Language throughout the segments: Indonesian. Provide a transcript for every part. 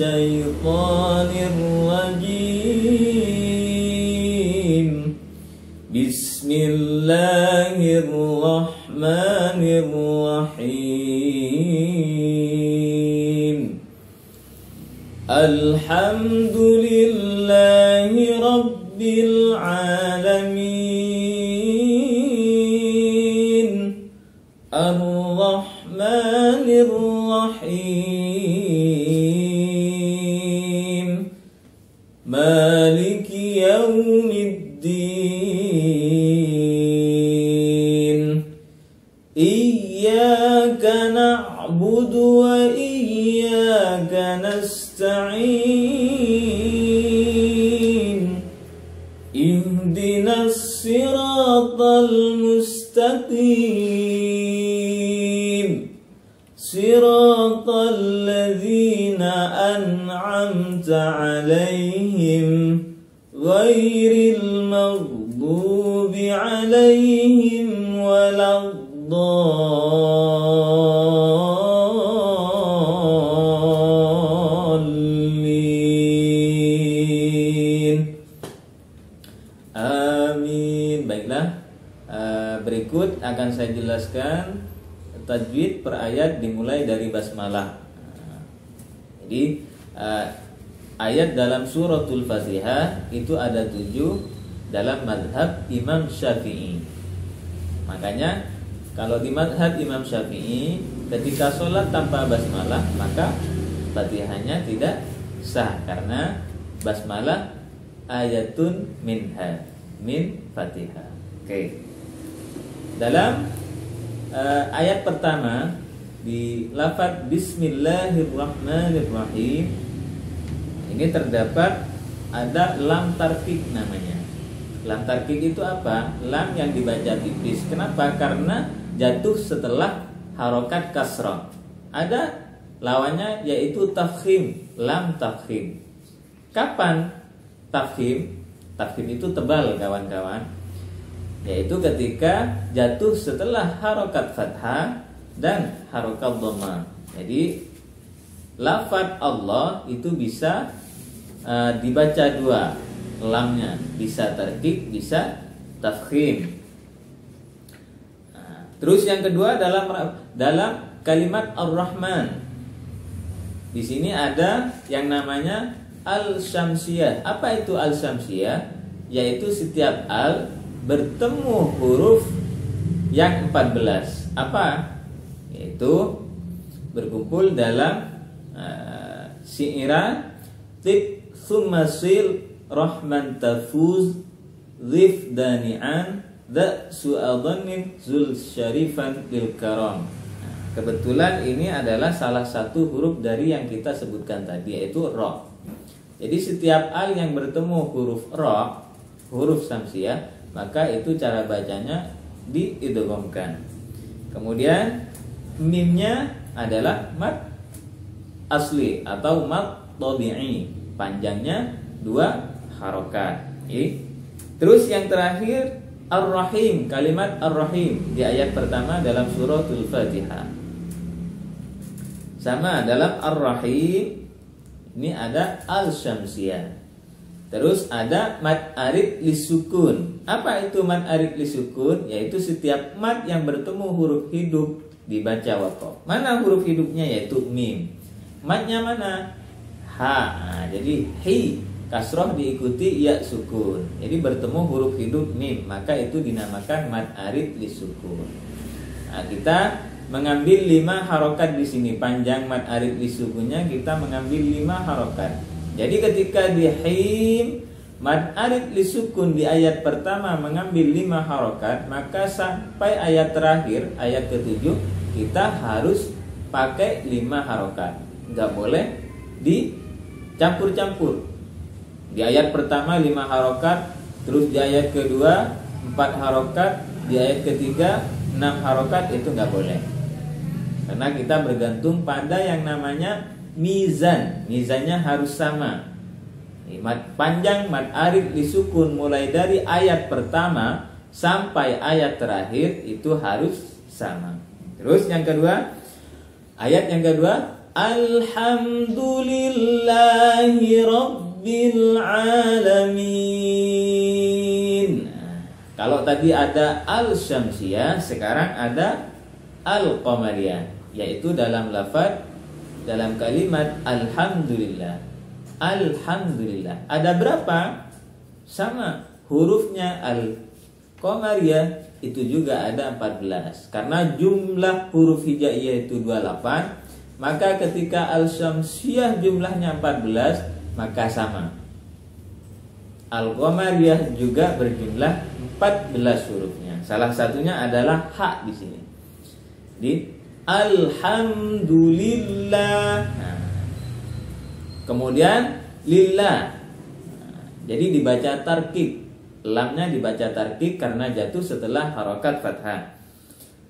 minasyaitonir rajim. Bismillahirrahmanirrahim. Alhamdulillahi rabbil alamin. Ar-Rahmanir-Rahim. Maliki yaumiddin. Iyyaka na'budu wa iyyaka nasta'in. Ihdinas siratal mustaqim. Siratal ladzina an'amta 'alaihim ghairil maghdubi 'alaihim waladdallin. Amin. Baiklah, berikut akan saya jelaskan tajwid per ayat dimulai dari basmalah. Jadi ayat dalam suratul Fatihah itu ada 7 dalam mazhab Imam Syafi'i. Makanya kalau di mazhab Imam Syafi'i ketika sholat tanpa basmalah maka Fatihahnya tidak sah karena basmalah ayatun minha, min Fatihah. Oke. Dalam ayat pertama di lafaz Bismillahirrahmanirrahim ini terdapat ada lam tarkik namanya. Lam tarkik itu apa? Lam yang dibaca tipis. Kenapa? Karena jatuh setelah harokat kasrah. Ada lawannya yaitu tafkhim, lam tafkhim. Kapan tafkhim? Tafkhim itu tebal kawan-kawan. Yaitu ketika jatuh setelah harokat fathah dan harokat dhamma. Jadi lafaz Allah itu bisa dibaca dua, lamnya bisa tarkik, bisa tafkhim. Terus yang kedua dalam kalimat Ar-Rahman. Di sini ada yang namanya al-syamsiyah. Apa itu al-syamsiyah? Yaitu setiap al bertemu huruf yang 14. Apa? Yaitu berkumpul dalam syi'ran tib thumma sil rahman tafuz zif dani'an da su'adhanin zul syarifan lil karam. Kebetulan ini adalah salah satu huruf dari yang kita sebutkan tadi, yaitu ra. Jadi setiap al yang bertemu huruf ra, huruf syamsiyah, maka itu cara bacanya diidghamkan. Kemudian mimnya adalah mad asli atau mad tabi'i, panjangnya 2 harokat. Terus yang terakhir Ar-Rahim, kalimat Ar-Rahim di ayat pertama dalam suratul Fatihah. Sama dalam Ar-Rahim ini ada al-syamsiyah. Terus ada mad arid lisukun. Apa itu mad arid lisukun? Yaitu setiap mad yang bertemu huruf hidup dibaca waqaf. Mana huruf hidupnya? Yaitu mim. Madnya mana? Ha. Nah, jadi hi kasroh diikuti ya sukun. Jadi bertemu huruf hidup mim, maka itu dinamakan mad arid lisukun. Nah, kita mengambil 5 harokat di sini. Panjang mad arid lisukunnya kita mengambil 5 harokat. Jadi ketika di him mad arid lisukun di ayat pertama mengambil 5 harokat, maka sampai ayat terakhir, ayat ke-7, kita harus pakai 5 harokat. Enggak boleh dicampur-campur. Di ayat pertama 5 harokat, terus di ayat kedua 4 harokat, di ayat ketiga 6 harokat, itu enggak boleh. Karena kita bergantung pada yang namanya mizan. Mizannya harus sama. Panjang mad arid lisukun mulai dari ayat pertama sampai ayat terakhir itu harus sama. Terus yang kedua, ayat yang kedua Alhamdulillahi Rabbil Alamin. Kalau tadi ada al-syamsiyah, sekarang ada al-qamariyah, yaitu dalam lafaz, dalam kalimat alhamdulillah. Alhamdulillah. Ada berapa? Sama, hurufnya al-qamariyah itu juga ada 14. Karena jumlah huruf hijaiyah itu 28, maka ketika al-syamsiyah jumlahnya 14, maka sama. Al-qamariyah juga berjumlah 14 hurufnya. Salah satunya adalah ha di sini. Di alhamdulillah. Nah, kemudian lillah. Jadi dibaca tarkik. Lamnya dibaca tarkik karena jatuh setelah harokat fathah.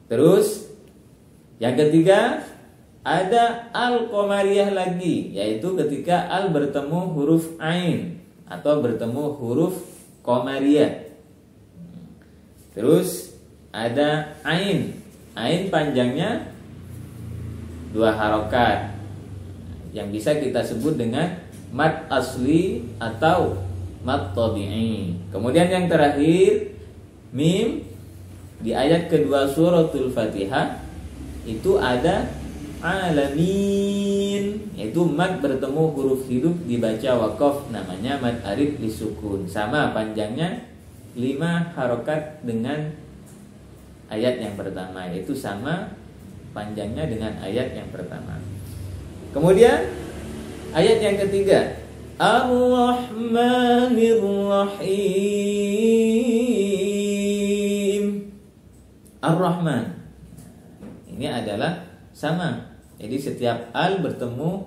Terus yang ketiga ada al-qamariyah lagi, yaitu ketika al bertemu huruf ain atau bertemu huruf qamariyah. Terus ada ain. Ain panjangnya 2 harokat, yang bisa kita sebut dengan mad asli atau mad tabi'i. Kemudian yang terakhir mim di ayat kedua suratul Fatihah itu ada alamin, yaitu mad bertemu huruf hidup dibaca waqaf, namanya mad arid lisukun. Sama panjangnya 5 harokat dengan ayat yang pertama, yaitu sama panjangnya dengan ayat yang pertama. Kemudian ayat yang ketiga, Ar-Rahmanir Rahim. Ar-Rahman ini adalah sama. Jadi setiap al bertemu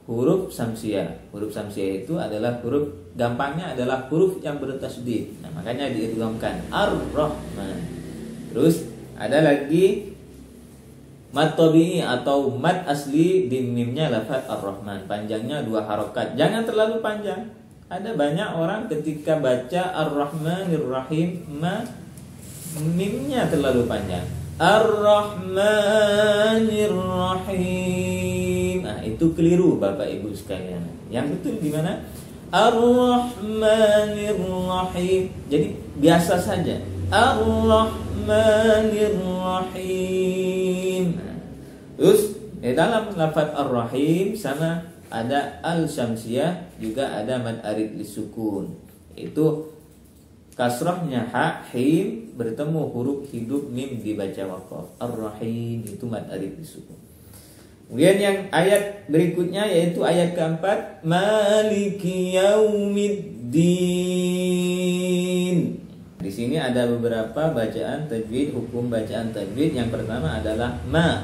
huruf samsiyah. Huruf samsiyah itu adalah huruf, gampangnya adalah huruf yang bertasydid. Nah, makanya diidghamkan Ar-Rahman. Terus ada lagi mad tabi'i atau mad asli di mimnya lafaz Ar-Rahman. Panjangnya 2 harokat. Jangan terlalu panjang. Ada banyak orang ketika baca Ar-Rahmanir Rahim, mimnya terlalu panjang. Ar-Rahmanir Rahim. Nah, itu keliru Bapak Ibu sekalian. Yang betul gimana? Ar-Rahmanir Rahim. Jadi biasa saja. Ar-Rahmanir Rahim. Terus di dalam lafaz Ar-Rahim sama ada al-syamsiyah, juga ada mad arid lisukun. Itu kasrahnya ha, him bertemu huruf hidup mim dibaca waqaf. Ar-Rahim itu mad arid lisukun. Kemudian yang ayat berikutnya yaitu ayat keempat, Maliki Yaumiddin. Di sini ada beberapa bacaan tajwid, hukum bacaan tajwid. Yang pertama adalah ma.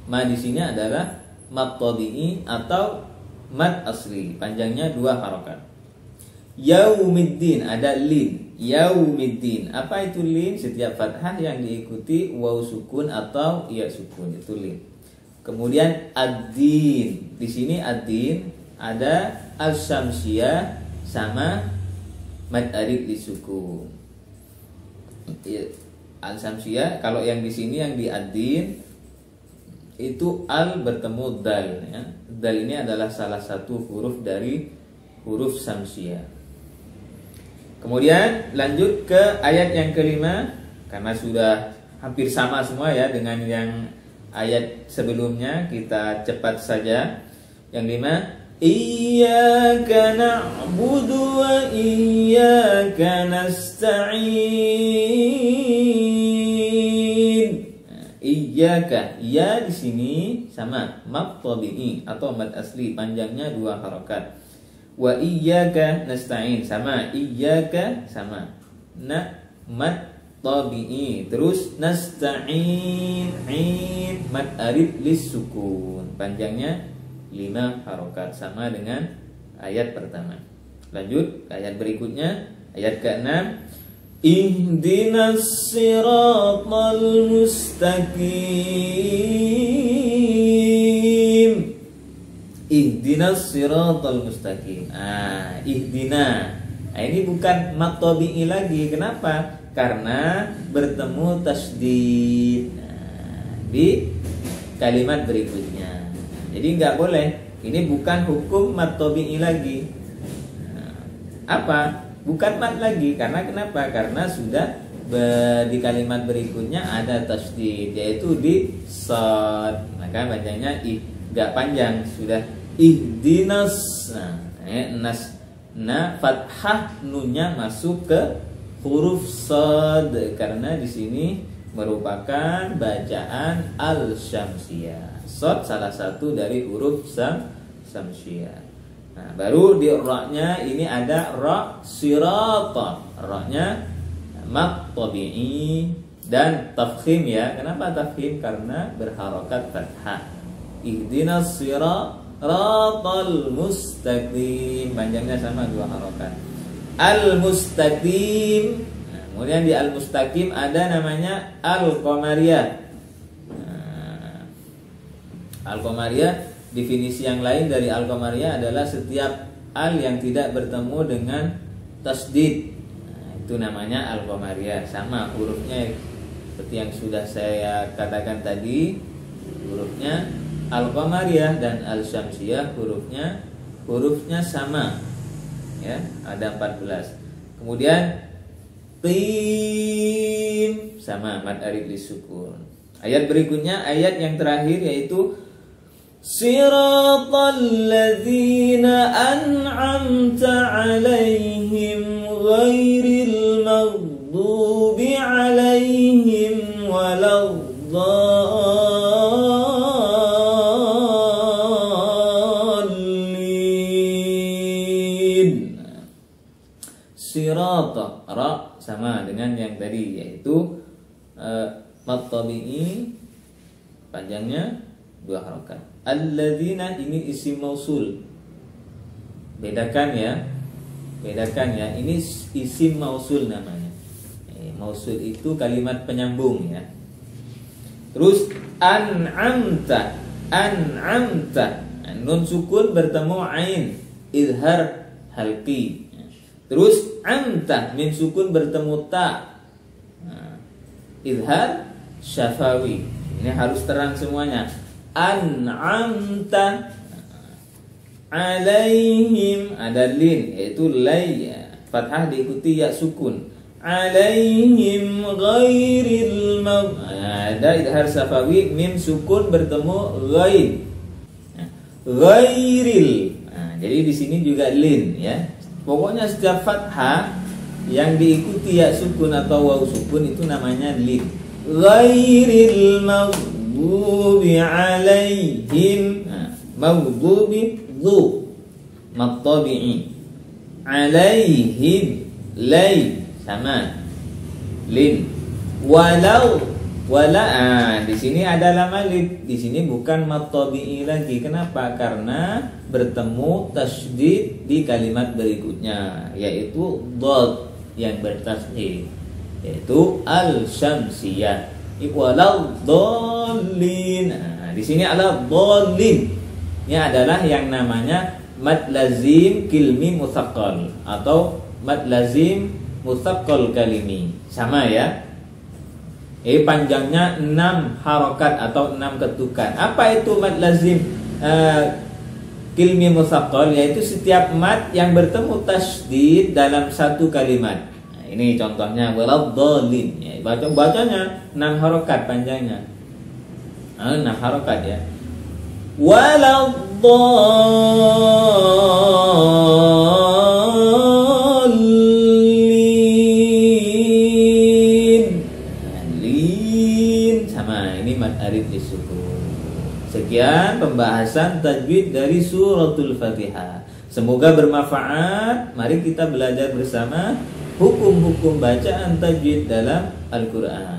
Ma di sini adalah mad tabi'i atau mad asli, panjangnya 2 harokat. Yaumiddin ada lin. Yaumiddin. Apa itu lin? Setiap fathah yang diikuti waw sukun atau ya sukun, itu lin. Kemudian ad-din. Di sini ad-din ada al-syamsiyah sama mad arid lisukun. Al-syamsiyah, kalau yang di sini yang di ad-din itu al bertemu dal, ya. Dal ini adalah salah satu huruf dari huruf syamsiyah. Kemudian lanjut ke ayat yang kelima, karena sudah hampir sama semua ya dengan yang ayat sebelumnya, kita cepat saja. Yang 5, Iyyaka na'budu wa iyyaka nasta'in. Iyyaka, ya di sini sama mad tabi'i atau mad asli, panjangnya 2 harokat. Wa iyyaka nasta'in sama iyyaka sama mad tabi'i. Terus nasta'in, in mad arid lisukun, panjangnya 5 harokat, sama dengan ayat pertama. Lanjut ayat berikutnya, ayat ke-6, Ihdinas siratal mustaqim. Ihdinas siratal mustaqim. Ihdina. Ini bukan mad tabi'i lagi. Kenapa? Karena bertemu tasydid di kalimat berikutnya. Jadi nggak boleh. Ini bukan hukum mat tabi'i lagi. Apa? Bukan mat lagi. Karena kenapa? Karena sudah di kalimat berikutnya ada tasydid, yaitu di shad. Maka bacanya nggak panjang, sudah ihdinas. Nah, fathah nunnya masuk ke huruf shad karena di sini merupakan bacaan al-syamsiyah. Shad salah satu dari huruf syamsiyah. Nah, baru di ra-nya ini ada ra sirata. Ra-nya mat tabi'i dan tafkhim ya. Kenapa tafkhim? Karena berharokat fathah. Ihdinas siratal mustaqim. Panjangnya sama 2 harokat. Al-mustaqim. Nah, kemudian di al-mustaqim ada namanya al-qamariyah. Al-qamariyah, definisi yang lain dari al-qamariyah adalah setiap al yang tidak bertemu dengan tasydid. Nah, itu namanya al-qamariyah. Sama hurufnya seperti yang sudah saya katakan tadi, hurufnya al-qamariyah dan al-syamsiyah hurufnya sama. Ya, ada 14. Kemudian tin sama mad arid lisukun. Ayat berikutnya, ayat yang terakhir yaitu siratal ladzina an'amta 'alaihim ghairil maghdubi 'alaihim waladdallin. Sirata ra sama dengan yang tadi, yaitu mat tabi'i panjangnya 2 harokat. Alladzina ini isim mausul. Bedakan ya. Ini isim mausul namanya. Mausul itu kalimat penyambung ya. Terus an'amta. Nun sukun bertemu ain, izhar halqi. Terus amta, min sukun bertemu ta, izhar syafawi. Ini harus terang semuanya. An'amta alaihim, ada lin yaitu lay, fathah diikuti ya sukun. Alaihim ghairil ada idhar syafawi, mim sukun bertemu ghair, ghairil. Jadi di sini juga lin ya. Pokoknya setiap fathah yang diikuti ya sukun atau waw sukun itu namanya lin. Ghairil maghdubi alaihim, maghdubi dhu mat tabi'i, alaihim lay sama lin. Walau di sini ada lama lin. Di sini bukan mat tabi'i lagi. Kenapa? Karena bertemu tasydid di kalimat berikutnya, yaitu dhad yang bertasydid, yaitu al-syamsiyah. Waladdallin. Di sini ala dhallin. Ini adalah yang namanya mad lazim kilmi mutsaqqal atau mad lazim mutsaqqal kalimi. Sama ya. Panjangnya 6 harokat atau 6 ketukan. Apa itu mad lazim kilmi mutsaqqal? Yaitu setiap mad yang bertemu tasydid dalam satu kalimat. Ini contohnya waladdallin ya, bacanya 6 harokat panjangnya. 6 harokat ya. Waladdallin. Lin sama ini mad arid lisukun. Sekian pembahasan tajwid dari suratul Fatihah. Semoga bermanfaat. Mari kita belajar bersama hukum-hukum bacaan tajwid dalam Al-Quran.